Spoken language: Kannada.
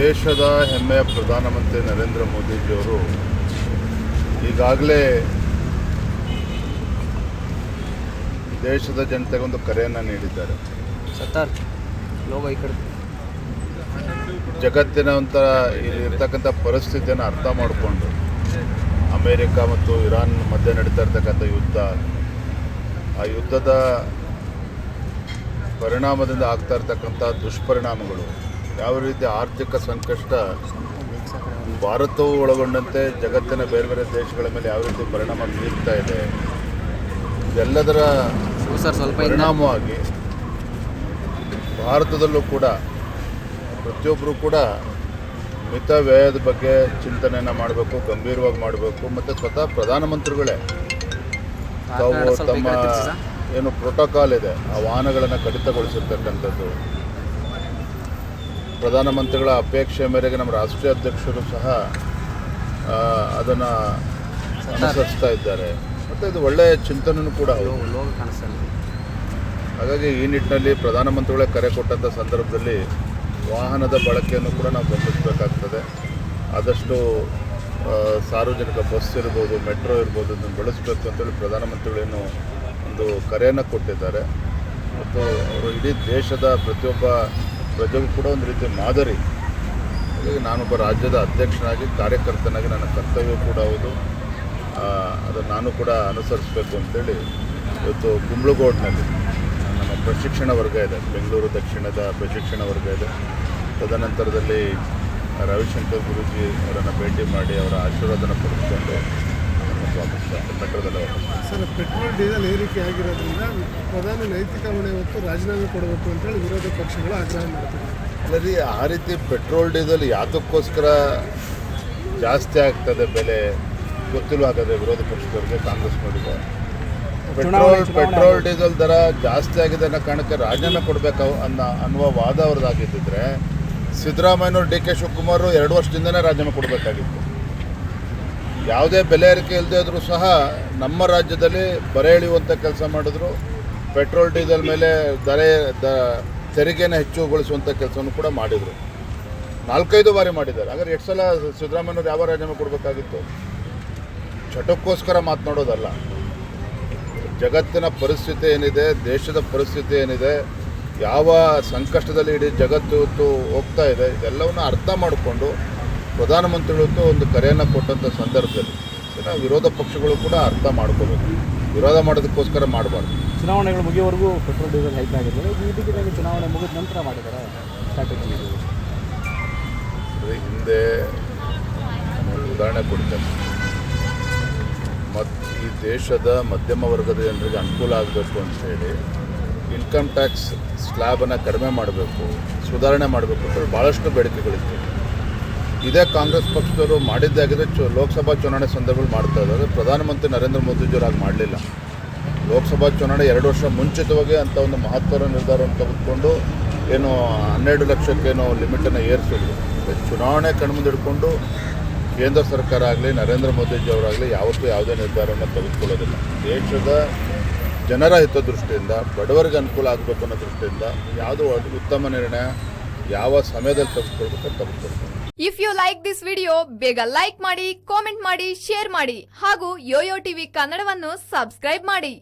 ದೇಶದ ಹೆಮ್ಮೆಯ ಪ್ರಧಾನಮಂತ್ರಿ ನರೇಂದ್ರ ಮೋದಿಜಿಯವರು ಈಗಾಗಲೇ ದೇಶದ ಜನತೆಗೆ ಒಂದು ಕರೆಯನ್ನು ನೀಡಿದ್ದಾರೆ. ಜಗತ್ತಿನ ಒಂಥರ ಇರ್ತಕ್ಕಂಥ ಪರಿಸ್ಥಿತಿಯನ್ನು ಅರ್ಥ ಮಾಡಿಕೊಂಡು ಅಮೇರಿಕ ಮತ್ತು ಇರಾನ್ ಮಧ್ಯೆ ನಡೀತಾ ಇರ್ತಕ್ಕಂಥ ಯುದ್ಧ, ಆ ಯುದ್ಧದ ಪರಿಣಾಮದಿಂದ ಆಗ್ತಾ ಇರ್ತಕ್ಕಂಥ ದುಷ್ಪರಿಣಾಮಗಳು, ಯಾವ ರೀತಿ ಆರ್ಥಿಕ ಸಂಕಷ್ಟ ಭಾರತವು ಒಳಗೊಂಡಂತೆ ಜಗತ್ತಿನ ಬೇರೆ ಬೇರೆ ದೇಶಗಳ ಮೇಲೆ ಯಾವ ರೀತಿ ಪರಿಣಾಮ ಬೀರ್ತಾ ಇದೆ, ಇದೆಲ್ಲದರ ಪರಿಣಾಮವಾಗಿ ಭಾರತದಲ್ಲೂ ಕೂಡ ಪ್ರತಿಯೊಬ್ಬರು ಕೂಡ ಮಿತ ವ್ಯಯದ ಬಗ್ಗೆ ಚಿಂತನೆಯನ್ನು ಮಾಡಬೇಕು, ಗಂಭೀರವಾಗಿ ಮಾಡಬೇಕು. ಮತ್ತು ಸ್ವತಃ ಪ್ರಧಾನಮಂತ್ರಿಗಳೇ ತಾವು ತಮ್ಮ ಏನು ಪ್ರೋಟೋಕಾಲ್ ಇದೆ ಆ ವಾಹನಗಳನ್ನು ಕಡಿತಗೊಳಿಸಿರ್ತಕ್ಕಂಥದ್ದು, ಪ್ರಧಾನಮಂತ್ರಿಗಳ ಅಪೇಕ್ಷೆ ಮೇರೆಗೆ ನಮ್ಮ ರಾಷ್ಟ್ರೀಯ ಅಧ್ಯಕ್ಷರು ಸಹ ಅದನ್ನು ಅನುಸರಿಸ್ತಾ ಇದ್ದಾರೆ. ಮತ್ತು ಇದು ಒಳ್ಳೆಯ ಚಿಂತನೆಯೂ ಕೂಡ ಹೌದು. ಹಾಗಾಗಿ ಈ ನಿಟ್ಟಿನಲ್ಲಿ ಪ್ರಧಾನಮಂತ್ರಿಗಳೇ ಕರೆ ಕೊಟ್ಟಂಥ ಸಂದರ್ಭದಲ್ಲಿ ವಾಹನದ ಬಳಕೆಯನ್ನು ಕೂಡ ನಾವು ಗಮನಿಸಬೇಕಾಗ್ತದೆ. ಆದಷ್ಟು ಸಾರ್ವಜನಿಕ ಬಸ್ ಇರ್ಬೋದು, ಮೆಟ್ರೋ ಇರ್ಬೋದು, ಇದನ್ನು ಬಳಸಬೇಕು ಅಂತೇಳಿ ಪ್ರಧಾನಮಂತ್ರಿಗಳೇನು ಒಂದು ಕರೆಯನ್ನು ಕೊಟ್ಟಿದ್ದಾರೆ. ಮತ್ತು ಅವರು ಇಡೀ ದೇಶದ ಪ್ರತಿಯೊಬ್ಬ ಪ್ರಜೆಗೂ ಕೂಡ ಒಂದು ರೀತಿ ಮಾದರಿ. ಹಾಗಾಗಿ ನಾನೊಬ್ಬ ರಾಜ್ಯದ ಅಧ್ಯಕ್ಷನಾಗಿ, ಕಾರ್ಯಕರ್ತನಾಗಿ ನನ್ನ ಕರ್ತವ್ಯ ಕೂಡ ಹೌದು. ಅದನ್ನು ನಾನು ಕೂಡ ಅನುಸರಿಸಬೇಕು ಅಂತೇಳಿ ಇವತ್ತು ಕುಂಬ್ಳಗೋಡ್ನಲ್ಲಿ ನಮ್ಮ ಪ್ರಶಿಕ್ಷಣ ವರ್ಗ ಇದೆ, ಬೆಂಗಳೂರು ದಕ್ಷಿಣದ ಪ್ರಶಿಕ್ಷಣ ವರ್ಗ ಇದೆ. ತದನಂತರದಲ್ಲಿ ರವಿಶಂಕರ್ ಗುರೂಜಿ ಅವರನ್ನು ಭೇಟಿ ಮಾಡಿ ಅವರ ಆಶೀರ್ವಾದನ ಪಡೆದುಕೊಂಡು ಮೆಟ್ರೋದಲ್ಲಿ ಸರ್, ಪೆಟ್ರೋಲ್ ಡೀಸೆಲ್ ಏರಿಕೆ ಆಗಿರೋದ್ರಿಂದ ಪ್ರಧಾನಿ ನೈತಿಕ ಹೊಣೆ ಹೊತ್ತು ರಾಜೀನಾಮೆ ಕೊಡಬೇಕು ಅಂತೇಳಿ ವಿರೋಧ ಪಕ್ಷಗಳು ಆಗ್ರಹ ಮಾಡ್ತಿದ್ದಾರೆ. ಅಲ್ಲ ರೀ, ಆ ರೀತಿ ಪೆಟ್ರೋಲ್ ಡೀಸೆಲ್ ಯಾತಕ್ಕೋಸ್ಕರ ಜಾಸ್ತಿ ಆಗ್ತದೆ ಬೆಲೆ ಗೊತ್ತಿಲ್ಲ. ಹಾಗಾದರೆ ವಿರೋಧ ಪಕ್ಷದವರಿಗೆ, ಕಾಂಗ್ರೆಸ್ನವರಿಗೆ ಪೆಟ್ರೋಲ್ ಡೀಸೆಲ್ ದರ ಜಾಸ್ತಿ ಆಗಿದೆ ಅನ್ನೋ ಕಾರಣಕ್ಕೆ ರಾಜೀನಾಮೆ ಕೊಡಬೇಕು ಅನ್ನುವ ವಾದ ಅವ್ರದ್ದಾಗಿದ್ದರೆ ಸಿದ್ದರಾಮಯ್ಯನವರು, ಡಿ ಕೆ ಶಿವಕುಮಾರ್ 2 ವರ್ಷದಿಂದನೇ ರಾಜೀನಾಮೆ ಕೊಡಬೇಕಾಗಿತ್ತು. ಯಾವುದೇ ಬೆಲೆ ಏರಿಕೆ ಇಲ್ಲದೆ ಇದ್ರೂ ಸಹ ನಮ್ಮ ರಾಜ್ಯದಲ್ಲಿ ಬರೆ ಎಳೆಯುವಂಥ ಕೆಲಸ ಮಾಡಿದ್ರು. ಪೆಟ್ರೋಲ್ ಡೀಸೆಲ್ ಮೇಲೆ ತೆರಿಗೆನ ಹೆಚ್ಚುಗೊಳಿಸುವಂಥ ಕೆಲಸವನ್ನು ಕೂಡ ಮಾಡಿದರು. 4-5 ಬಾರಿ ಮಾಡಿದ್ದಾರೆ. ಹಾಗಾದ್ರೆ ಎಷ್ಟು ಸಲ ಸಿದ್ದರಾಮಯ್ಯನವ್ರು ಯಾವ ರಾಜೀನಾಮೆ ಕೊಡಬೇಕಾಗಿತ್ತು? ಚಟಕ್ಕೋಸ್ಕರ ಮಾತನಾಡೋದಲ್ಲ. ಜಗತ್ತಿನ ಪರಿಸ್ಥಿತಿ ಏನಿದೆ, ದೇಶದ ಪರಿಸ್ಥಿತಿ ಏನಿದೆ, ಯಾವ ಸಂಕಷ್ಟದಲ್ಲಿ ಇಡೀ ಜಗತ್ತು ಹೋಗ್ತಾ ಇದೆ, ಇದೆಲ್ಲವನ್ನು ಅರ್ಥ ಮಾಡಿಕೊಂಡು ಪ್ರಧಾನಮಂತ್ರಿಗಳು ಒಂದು ಕರೆಯನ್ನು ಕೊಟ್ಟಂಥ ಸಂದರ್ಭದಲ್ಲಿ ನಾವು ವಿರೋಧ ಪಕ್ಷಗಳು ಕೂಡ ಅರ್ಥ ಮಾಡ್ಕೋಬೇಕು. ವಿರೋಧ ಮಾಡೋದಕ್ಕೋಸ್ಕರ ಮಾಡಬಾರ್ದು. ಚುನಾವಣೆಗಳು ಮುಗಿಯೋವರೆಗೂ ಪೆಟ್ರೋಲ್ ಡೀಸೆಲ್ ಹೈಕ್ ಆಗಿದೆ. ಇದಕ್ಕೆ ಚುನಾವಣೆ ಮುಗಿದ ನಂತರ ಮಾಡಿದ್ದಾರೆ ಸ್ಟ್ರಾಟಜಿ. ಹಿಂದೆ ಉದಾಹರಣೆ ಕೊಡ್ತೇನೆ. ಈ ದೇಶದ ಮಧ್ಯಮ ವರ್ಗದ ಜನರಿಗೆ ಅನುಕೂಲ ಆಗಬೇಕು ಅಂತೇಳಿ ಇನ್ಕಮ್ ಟ್ಯಾಕ್ಸ್ ಸ್ಲ್ಯಾಬನ್ನು ಕಡಿಮೆ ಮಾಡಬೇಕು, ಸುಧಾರಣೆ ಮಾಡಬೇಕು ಅಂತ ಭಾಳಷ್ಟು ಬೇಡಿಕೆಗಳಿತ್ತು. ಇದೇ ಕಾಂಗ್ರೆಸ್ ಪಕ್ಷದವರು ಮಾಡಿದ್ದಾಗಿದೆ. ಲೋಕಸಭಾ ಚುನಾವಣೆ ಸಂದರ್ಭದಲ್ಲಿ ಮಾಡ್ತಾ ಇದ್ದಾರೆ. ಪ್ರಧಾನಮಂತ್ರಿ ನರೇಂದ್ರ ಮೋದಿಜಿಯವ್ರಾಗಿ ಮಾಡಲಿಲ್ಲ. ಲೋಕಸಭಾ ಚುನಾವಣೆ 2 ವರ್ಷ ಮುಂಚಿತವಾಗಿ ಅಂಥ ಒಂದು ಮಹತ್ವದ ನಿರ್ಧಾರವನ್ನು ತೆಗೆದುಕೊಂಡು ಏನು 12 ಲಕ್ಷಕ್ಕೇನೋ ಲಿಮಿಟನ್ನು ಏರಿಸಿದ್ರು. ಚುನಾವಣೆ ಕಣ್ಮುಂದಿಡ್ಕೊಂಡು ಕೇಂದ್ರ ಸರ್ಕಾರ ಆಗಲಿ, ನರೇಂದ್ರ ಮೋದಿಜಿಯವರಾಗಲಿ ಯಾವತ್ತೂ ಯಾವುದೇ ನಿರ್ಧಾರವನ್ನು ತೆಗೆದುಕೊಳ್ಳೋದಿಲ್ಲ. ದೇಶದ ಜನರ ಹಿತದೃಷ್ಟಿಯಿಂದ, ಬಡವರಿಗೆ ಅನುಕೂಲ ಆಗಬೇಕು ಅನ್ನೋ ದೃಷ್ಟಿಯಿಂದ ಯಾವುದು ಉತ್ತಮ ನಿರ್ಣಯ ಯಾವ ಸಮಯದಲ್ಲಿ ತೆಗೆದುಕೊಳ್ಬೇಕು ತೆಗೆದುಕೊಳ್ಬೇಕು. If you like this video, ಬೇಗ ಲೈಕ್ ಮಾಡಿ, ಕಾಮೆಂಟ್ ಮಾಡಿ, ಶೇರ್ ಮಾಡಿ ಹಾಗೂ ಯೋಯೋ ಟಿವಿ ಕನ್ನಡವನ್ನು ಸಬ್ಸ್ಕ್ರೈಬ್ ಮಾಡಿ.